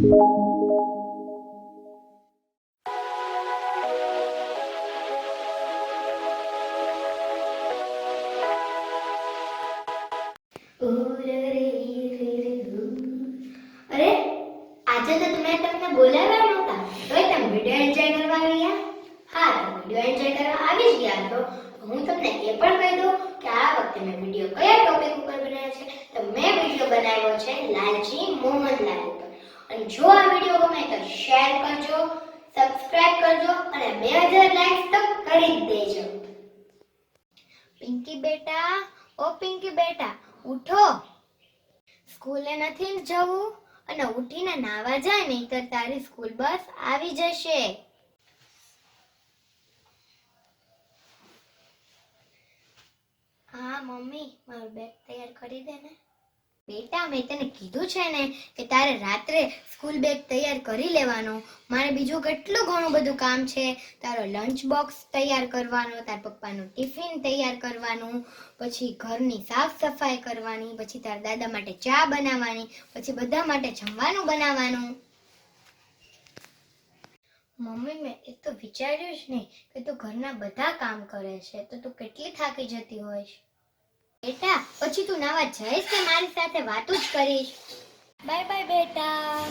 અરે આજે તો તમને બોલાવ્યા નહોતા તોય તમે વિડિયો એન્જોય કરવા ગયા. હા, તો વિડિયો એન્જોય કરવા આવી જ ગયા તો હું તમને એ પણ કહી દઉં કે આ વખતે મેં વિડિયો કયા ટોપિક ઉપર બનાવ્યો છે. તો મેં વિડિયો બનાવ્યો છે લાલજી મોહનલાલ ઉપર. અને જો આ વિડિયો ગમે તો શેર કરજો, સબસ્ક્રાઇબ કરજો અને 2000 લાઈક્સ તો કરી જ દેજો. પિંકી બેટા, ઓ પિંકી બેટા, ઉઠો. સ્કૂલે નથી જવું અને ઉઠીને નાવા જાય નહીં તો તારી સ્કૂલ બસ આવી જશે. હા મમ્મી, મારું બેગ તૈયાર કરી દે ને. બેટા, મેં તને કીધું છે ને કે તારે રાત્રે સ્કૂલ બેગ તૈયાર કરી લેવાનો. મારે બીજું કેટલું ઘણું બધું કામ છે. તારો લંચ બોક્સ તૈયાર કરવાનો, તાર પપ્પાનું ટિફિન તૈયાર કરવાનું, પછી ઘરની સાફ સફાઈ કરવાની, પછી તારા દાદા માટે ચા બનાવવાની, પછી બધા માટે જમવાનું બનાવવાનું. મમ્મી, મેં એ તો વિચાર્યું જ નહીં કે તું ઘરના બધા કામ કરે છે તો તું કેટલી થાકી જતી હોઈશ. બેટા, પછી તું નાવા જઈશ કે મારી સાથે વાતો જ કરીશ? બાય બાય બેટા.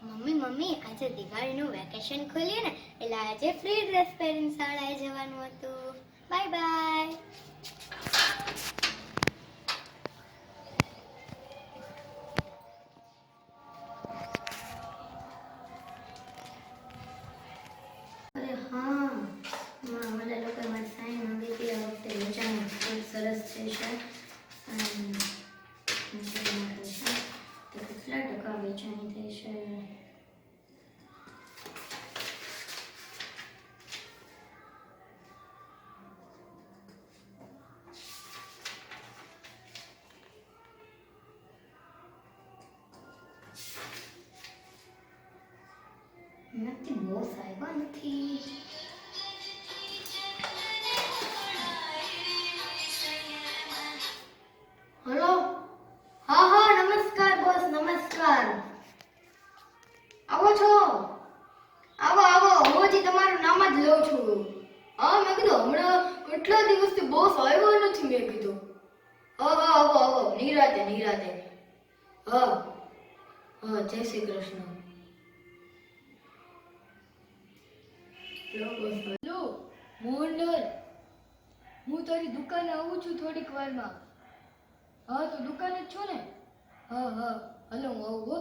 મમ્મી, આજે દિવાળીનું વેકેશન ખુલ્યું ને એટલે આજે ફ્રી ડ્રેસ પહેરીને શાળાએ જવાનું હતું. Bye bye. અરે હા, મારા લોકો મારી સાઈન માંગી હતી. આ વખતે વેચાણ ખૂબ સરસ છે. કેટલા ટકા વેચાણી થઈ છે? નથી, બોસ આવ્યા નથી. હેલો. હા, નમસ્કાર બોસ, નમસ્કાર. આવો છો? આવો, હું હજી તમારું નામ જ લઉં છું. હા, મેં કીધું હમણાં કેટલા દિવસથી બોસ આવ્યો નથી. મેં કીધું આવો, નિરાતે. હા, જય શ્રી કૃષ્ણ. હેલો મોહનલાલ, હું તારી દુકાને આવું છું થોડીક વારમાં. હા, તો દુકાને જ છો ને? હા, હાલો હું આવું હો.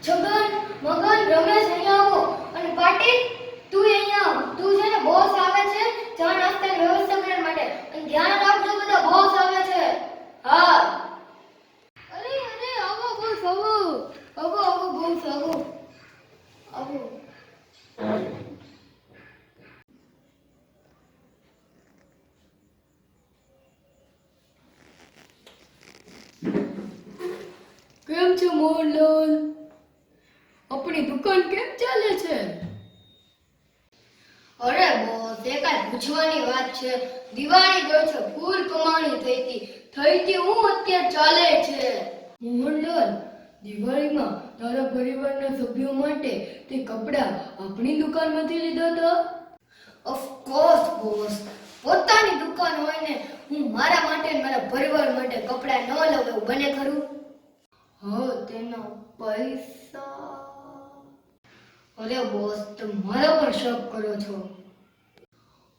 છગન, મગન, રમેશ અહીંયા આવો. અને પાટીલ, તું અહીંયા આવ. તું છે ને, બોસ આવે છે ચા નાસ્તાની વ્યવસ્થા કરવા માટે. અને ધ્યાન રાખજો બધા, બોસ આવે છે. હા. અરે આવો બોસ, આવો બોસ, આવો. કેમ છે મોહનલાલ? આપણી દુકાન કેમ ચાલે છે? અરે બોસ, એ કાંઈ પૂછવાની વાત છે. દિવાળી ગઈ છે, ફૂલ કમાણી થઈ હતી હું અત્યારે ચાલે છે. મોહનલાલ, દિવાળીમાં તારા પરિવારના સભ્યો માટે તે કપડાં આપણી દુકાનમાંથી લીધા હતા? ઓફ કોર્સ બોસ, પોતાની દુકાન હોય ને હું મારા માટે ને મારા પરિવાર માટે કપડાં ન લઉં એવું બને ખરું? હા, તેના પૈસા. અરે બોસ, તમે મારા પર શક કરો છો.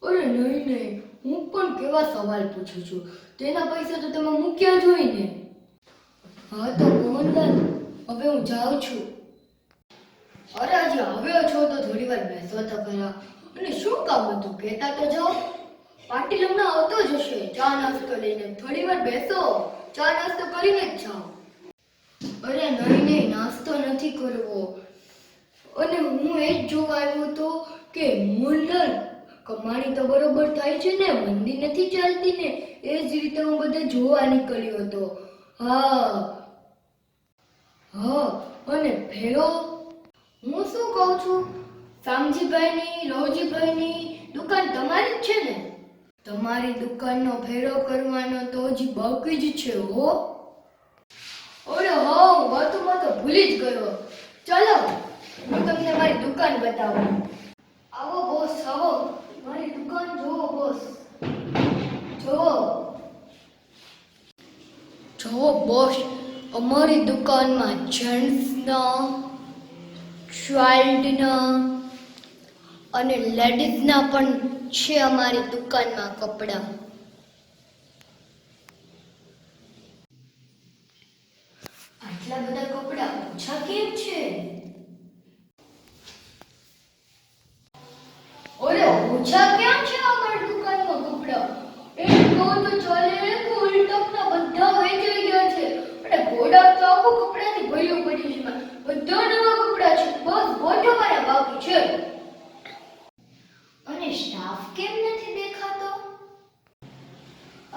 અરે નહીં, હું પણ કેવા સવાલ પૂછું છું. તેના પૈસા તો તમે મૂક્યા જ હોય ને. હા, તો મોહનલાલ, હવે હું જાઉં છું. અરે હજી આવ્યો છો તો થોડી વાર બેસો તો ખરા. અને શું કામ હતું કહેતા તો જાઓ. પાટીલ હમણાં આવતો જ હશે ચા નાસ્તો લઈને. થોડી વાર બેસો, ચા નાસ્તો કરીને જ જાઓ. અરે નહીં, નાસ્તો નથી કરવો. અને હું એ જ જોવા આવ્યો હતો કે મોહનલાલ, કમાણી તો બરોબર થાય છે ને, મંદી નથી ચાલતી ને. એ જ રીતે હું બધે જોવા નીકળ્યો હતો. હા, અને ફેરો. હું શું કહું છું, શામજીભાઈની, લવજીભાઈની દુકાન તમારી જ છે ને? તમારી દુકાનનો ફેરો કરવાનો તો હજી બાકી જ છે હો. અરે હા, હું વાતોમાં તો ભૂલી જ ગયો. ચાલો હું તમને મારી દુકાન બતાવું. આવો બોસ, આવો. મારી દુકાન જુઓ બોસ. જુઓ બોસ, અમારી દુકાનમાં જેન્ટ્સના, ચાઇલ્ડના અને લેડીઝના પણ છે અમારી દુકાનમાં કપડાં. આટલા બધા કપડાં ઓછા કેમ છે? અરે ઓછા કેમ છે અમારી દુકાનમાં કપડાં? એક કહો તો ચાલે, કોલટકના બધા વેચાઈ ગયા છે અને ગોડાઉન તો આખું કપડાથી ભર્યું પડ્યું છે. બધા નવા કપડાં છે, બસ ગોઠવવાના બાકી છે. અને સ્ટાફ કેમ નથી દેખાતો?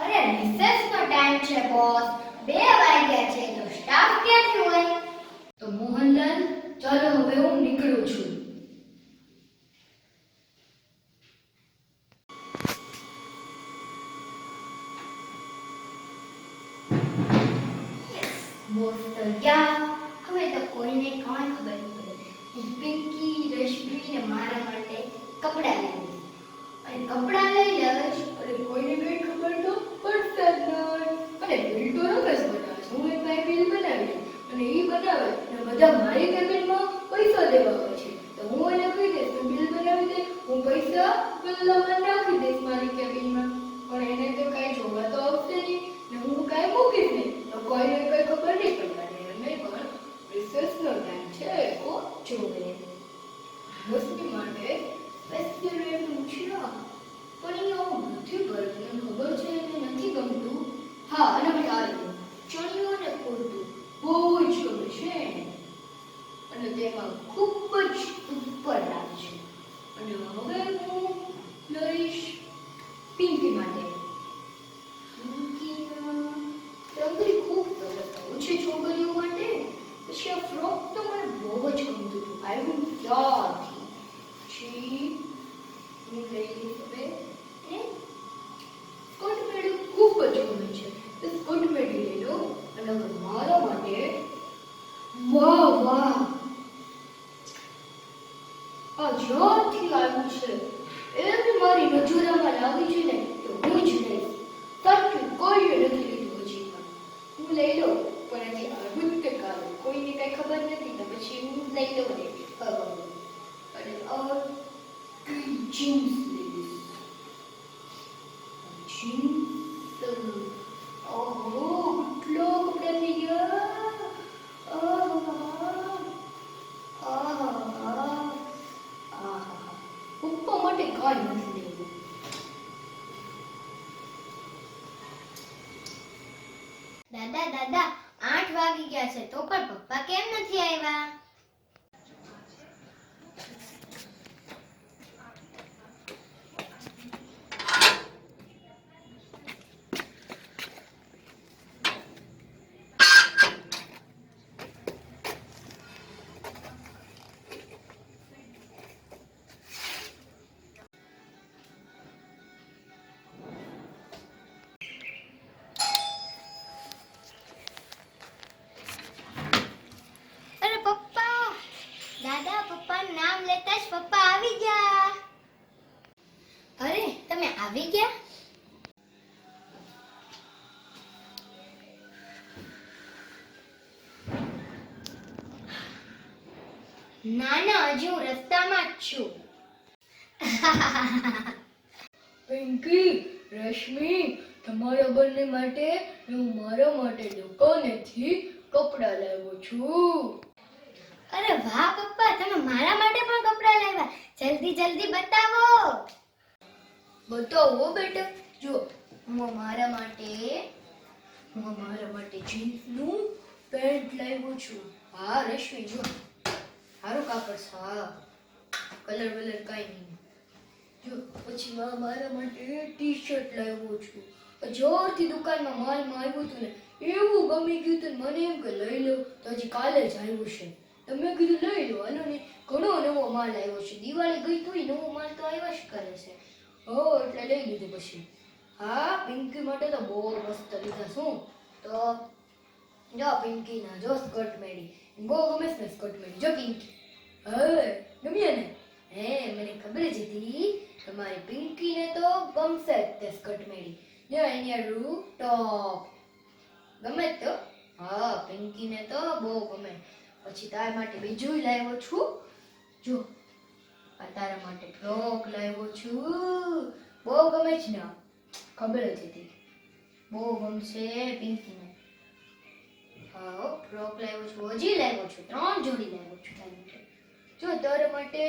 અરે રિસેસનો ટાઈમ છે બોસ, 2 વાગ્યા છે તો સ્ટાફ ક્યાંથી હોય? તો મોહનલાલ, ચાલો હવે હું નીકળું છું. બોસ તો ગયા, હવે તો કોઈને કાંઈ ખબર નહીં પડે. હું પિંકી, રશ્મિ ને મારા માટે કપડાં લઈ લઈશ અને કપડાં લઈ લઈશ અને કોઈને કઈ ખબર તો પડશે જ નહીં. અને બિલ તો રમેશ બનાવશે, હું એક ભાઈ બિલ બનાવી અને એ બનાવે અને બધા મારી કેબિનમાં પૈસા દેવા હોય છે. તો હું એને કહી દઈશ તો બિલ બનાવી દે, હું પૈસા બિલમાં નાખી દઈશ મારી કેબિનમાં. પણ એને તો કઈ જોવા તો આવશે નહીં ને હું કઈ મૂકીશ નહીં, તો કોઈને કઈ ખબર નહીં પડવાની. અને પણ રિસર્ચનો ટાઈમ છે, કોણ જોવે? વસ્તી માટે સ્પેશિયલ એટલું છે. પણ એ આવું નથી કરતું, એને ખબર છે એને નથી ગમતું. હા, અને મને આ ચણિયો ને કુર્તું બહુ જ ગમે છે અને તેમાં ખૂબ જ ઉપર લાગે છે. અને હવે હું લઈશ પિંકી માટે. પિંકીના રંગરી ખૂબ સરસ હોય છે છોકરીઓ માટે. પછી આ ફ્રોક તો મને બહુ જ ગમતું હતું. આવ્યું ક્યાંથી? પછી હું લઈ લઈશ હવે સ્કર્ટ મેડી ખૂબ જ ગમે છે તો સ્કર્ટ મેડી લઈ લો. અને હવે મારા માટે વાહ વાહ, આ જ્યાંથી આવ્યું છે એમ મારી નજરમાં લાગી છે ને તો હું જ લઈશ. સાચું કોઈએ નથી લીધું હજી પણ. હું લઈ લઉં, પણ હજી આવ્યું જ કે કાલે કોઈને કઈ ખબર નથી તો પછી હું લઈ લઉં ને. અને જીન્સ લઈશ. જીન્સ, ઓહો કેટલો કપડા થઈ ગયા. પપ્પા માટે કાંઈ નથી લેવું. દાદા દાદા 8 વાગી ગયા છે તો પણ પપ્પા કેમ નથી આવ્યા? અરે પપ્પા, દાદા પપ્પાનું નામ લેતા જ પપ્પા આવી ગયા. અરે તમે આવી ગયા? ના ના, હજી હું રસ્તામાં જ છું. પિંકી, રશ્મિ, તમારા બંને માટે હું મારા માટે દુકાનેથી કપડાં લાવ્યો છું. અરે વાહ પપ્પા, તમે મારા માટે પણ કપડાં લાવ્યા. જલ્દી જલ્દી બતાવો. બતાવો બેટા. જો હું મારા માટે જીન્સનું પેન્ટ લાવ્યો છું. હા રશ્મિ, જો સારું કાપડ છે. હા, કલર વલર કાંઈ નહીં. જો પછી મારા માટે ટી શર્ટ લાવ્યો છું. જ્યારથી દુકાનમાં માલમાં આવ્યું હતું ને એવું ગમી ગયું હતું ને મને એમ કે લઈ લો. તો હજી કાલે જ આવ્યું છે તો મેં કીધું લઈ લો. હાલો ને, ઘણો નવો માલ આવ્યો છે. દિવાળી ગઈ તોય નવો માલ તો આવ્યા જ કરે છે. હો એટલે લઈ લીધું પછી. હા, પિંકી માટે તો બહુ મસ્ત લીધા. શું તો જો પિંકીના જો સ્કર્ટ મેળી બહુ ગમે છે ને સ્કર્ટ મેળી. જો પિંકી હવે ગમ્યા ને? મને ખબર જ હતી તમારી પિંકીને તો ગમશે જ તે સ્કર્ટ મેળી. જો એની રૂ ટોપ ગમે જ તો. હા, પિંકીને તો બહુ ગમે. પછી તાર માટે બીજું લાવ્યો છું. જો આ તારા માટે ફ્રોક લાવ્યો છું. બહુ ગમે છે ને? ખબર જ હતી બહુ ગમશે પિંકીને. હા, ફ્રોક લાવ્યો છું, હજી લાવ્યો છું, 3 જોડી લાવ્યો છું તારા માટે. જો તારા માટે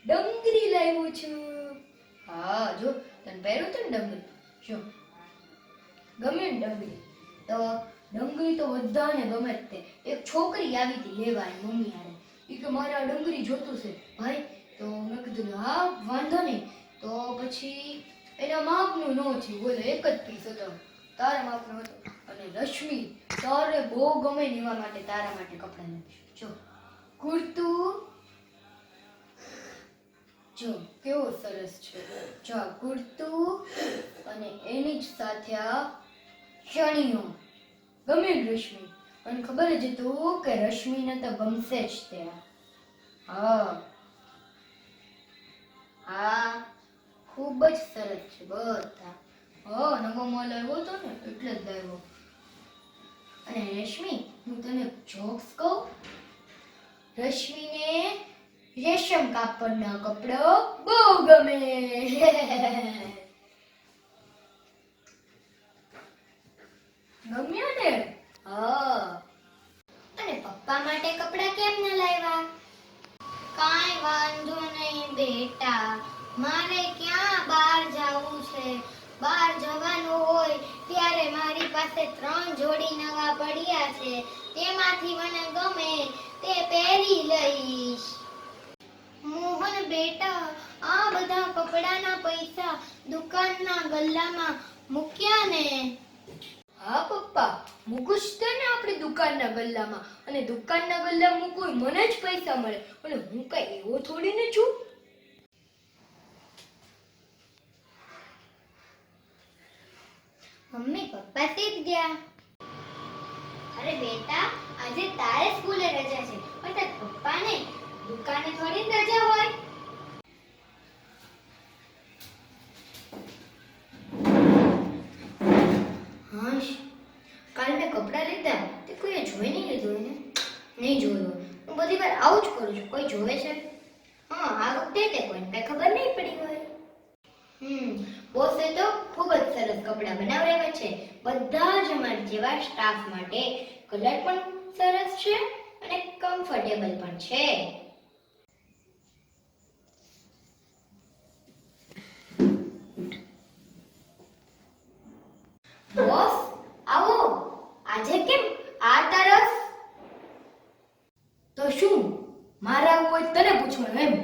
ડંગરી લાવ્યો છું. હા, જો તને પહેર્યું હતું ને ડંગરી. જો ગમે ને ડંગરી? તો ડંગરી તો બધાને ગમે જ તે. એક છોકરી આવી હતી લેવા એની મમ્મી હારે. ઈ કે મારે આ ડંગરી જોતું છે ભાઈ. તો મેં કીધું હા વાંધો નહીં. તો પછી એના માપનું ન થયું. બોલો એક જ પીસ હતો, તારા માપનો હતો. અને રશ્મિ તારે બહુ ગમે ને એવા માટે તારા માટે કપડાં લાવ્યું. જો કુર્તું જો કેવો સરસ છે. જો આ કુર્તું અને એની જ સાથે આ ચણિયો. ગમે ને રશ્મિ? અને ખબર જ હતું કે રશ્મિને તો ગમશે જ તે. હા હા, ખૂબ જ સરસ છે બધા. હા, નવો મોલ આવ્યો હતો ને એટલે જ લાવ્યો. અને રશ્મિ હું તને જોક્સ કહું. રશ્મિને રેશમ કાપડના કપડો બહુ ગમે. ગમ્યો ને? હા. અને પપ્પા માટે કપડાં કેમ ન લાવ્યા? કાંઈ વાંધો નહીં બેટા, મારે ક્યાં બહાર જવું છે. બહાર જવાનું હોય ત્યારે મારી પાસે 3 જોડી નવા પડ્યા છે. તેમાંથી મને ગમે તે પહેરી લઈશ. મોહન બેટા, આ બધા કપડાના પૈસા દુકાનના ગલ્લામાં મૂક્યા ને? હા પપ્પા, મૂકું જ તો ને આપણે દુકાનના ગલ્લામાં. અને દુકાનના ગલ્લામાં મૂકું મને જ પૈસા મળે. અને હું કઈ એવો થોડી ને છું. મમ્મી પપ્પા શીખ ગયા. અરે બેટા, આજે તારે સ્કૂલે રજા છે, પણ તાર પપ્પાને દુકાને થોડી ને રજા હોય. હાશ, કાલ મેં કપડાં લીધા તે કોઈએ જોઈ નહીં લીધું એને. નહીં જોયું. હું બધી વાર આવું જ કરું છું. કોઈ જોવે છે? હા, આ વખતે તે કોઈને કઈ ખબર નહીં પડી હોય. બોસે તો ખૂબ જ સરસ કપડાં બનાવડાવ્યા છે. બધા જ અમારા જેવા સ્ટાફ માટે. કલર પણ સરસ છે અને કમ્ફર્ટેબલ પણ છે. બોસ આવો. આજે કેમ આ તરફ? તો શું મારે આવું હોય તને પૂછવાનું એમ?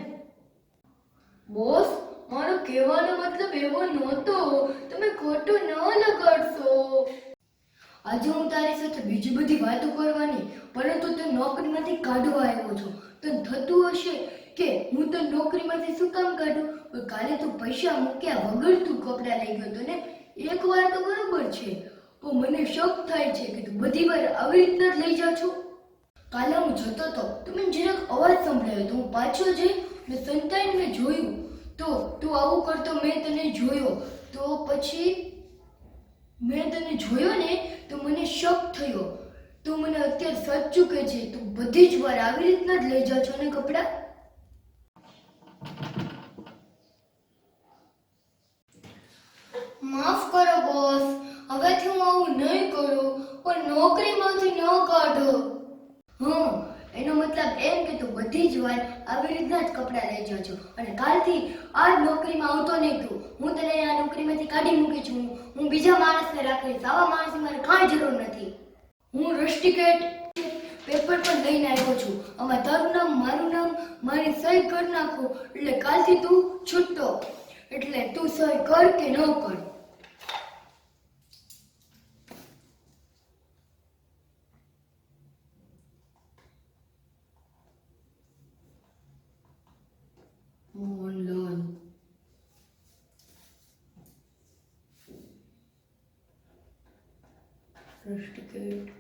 બોસ, મારો કહેવાનો મતલબ એવો નહોતો. તમે ખોટું ન લગાડશો. આજે હું તારી સાથે બીજી બધી વાતો કરવાની, પરંતુ તું નોકરીમાંથી કાઢવા આવ્યો છો. તને થતું હશે કે હું તો નોકરીમાંથી શું કામ કાઢું? પણ કાલે તું પૈસા મૂક્યા વગર તું કપડાં લઈ ગયો હતો ને. એક વાર તો બરોબર છે, પણ મને શક થાય છે કે તું બધી વાર આવી રીતના જ લઈ જા છો. કાલે હું જતો હતો તો મને જરાક અવાજ સંભળાયો તો હું પાછો જઈ ને સંતાઈને મેં જોયું તો તું આવું કરતો મેં તને જોયો. તો પછી મેં તને જોયો ને તો મને શક થયો. તું મને અત્યારે સાચું કહે છે, તું બધી જ વાર આવી રીતના જ લઈ જા છો ને કપડાં? માફ કરો બોસ, હવેથી હું આવું નહીં કરું, પણ નોકરીમાંથી ન કાઢો. એનો મતલબ એમ કે તું બધી જ વાર આવી રીતના જ કપડાં લઈ જા છો અને કાલથી આ જ નોકરીમાં આવતો નહીં તું. હું તને આ નોકરીમાંથી કાઢી મૂકી છું. હું બીજા માણસને રાખીશ. આવા માણસની મારે કાંઈ જરૂર નથી. હું રસ્ટિકેટ પેપર પણ લઈને આવ્યો છું. આમાં તારું નામ, મારું નામ, મારી સહી કરી નાખો એટલે કાલથી તું છૂટતો. એટલે તું સહી કર કે ન કર. મોહનલાલ રસ્ટિકેટ.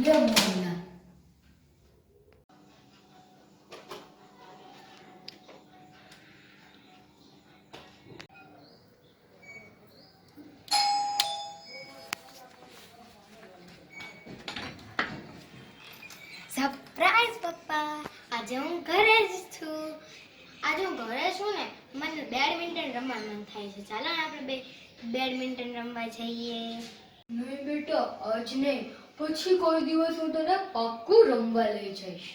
લે મોહનલાલ. સરપ્રાઈઝ પપ્પા, આજે હું ઘરે જ છું. આજે હું ઘરે છું ને, મને બેડમિન્ટન રમવાનું મન થાય છે. ચાલો ને આપણે બે બેડમિન્ટન રમવા જઈએ. નહીં બેટા, આજ નહીં, પછી કોઈ દિવસ હું તને પાક્કું રમવા લઈ જઈશ.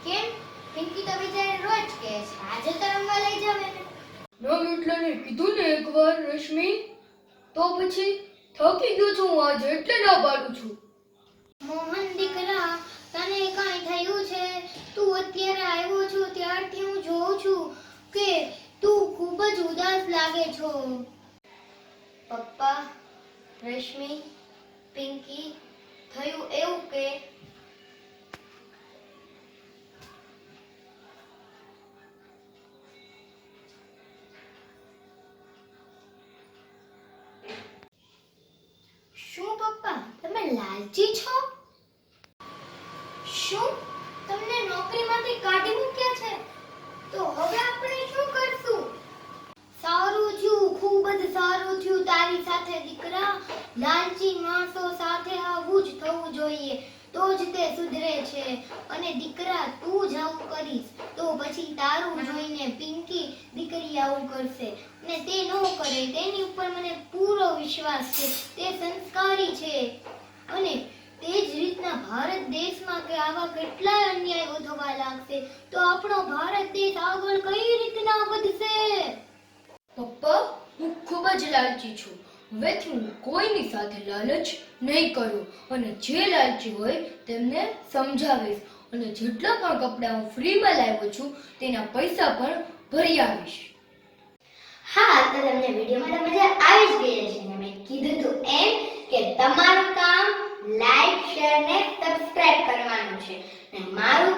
કેમ? પિંકી તો બિચારી રોજ કહે છે આજે તો રમવા લઈ જાવ એને. ના એટલે ને કીધું ને એકવાર રશ્મિ, તો પછી થકી ગયો છું હું આજે, એટલે ના પાડું છું. મોહન દીકરા, તને કાંઈ થયું છે? તું અત્યારે આવ્યો છો ત્યારથી હું જોઉં છું કે તું ખૂબ જ ઉદાસ લાગે છો. પપ્પા, રશ્મિ, પિંકી, થયું એવું કે શું પપ્પા, તમે લાલચી છો? શું તમને નોકરીમાંથી કાઢી મૂક્યા છે? તો હવે આપણે શું કરશું? સારું થયું, ખૂબ જ સારું થયું તારી સાથે દીકરા. લાલચી માણસો સાથે આવું જ થવું જોઈએ, તો જ તે સુધરે છે. અને દીકરા, તું જ આવું કરીશ તો પછી તારું જોઈને પિંકી દીકરી આવું કરશે. અને તે ન કરે તેની ઉપર મને પૂરો વિશ્વાસ છે. તે સંસ્કારી છે. અને તે જ રીતના ભારત દેશમાં કે આવા કેટલાય અન્યાયો થવા લાગશે તો આપણો ભારત દેશ આગળ કઈ રીતના વધશે? પપ્પા, હું ખૂબ જ લાલચી છું. હવેથી હું કોઈની સાથે લાલચ નહીં કરું, અને જે લાલચી હોય તેમને સમજાવીશ, અને જેટલા પણ કપડાં હું ફ્રીમાં લાવ્યો છું તેના પૈસા પણ ભરી આવીશ. હા, તો તમને વિડીયોમાં તો મજા આવી જ ગઈ હશે ને. મેં કીધું તું એમ કે તમારું કામ લાઈક, શેર ને સબસ્ક્રાઇબ કરવાનું છે. ને મારું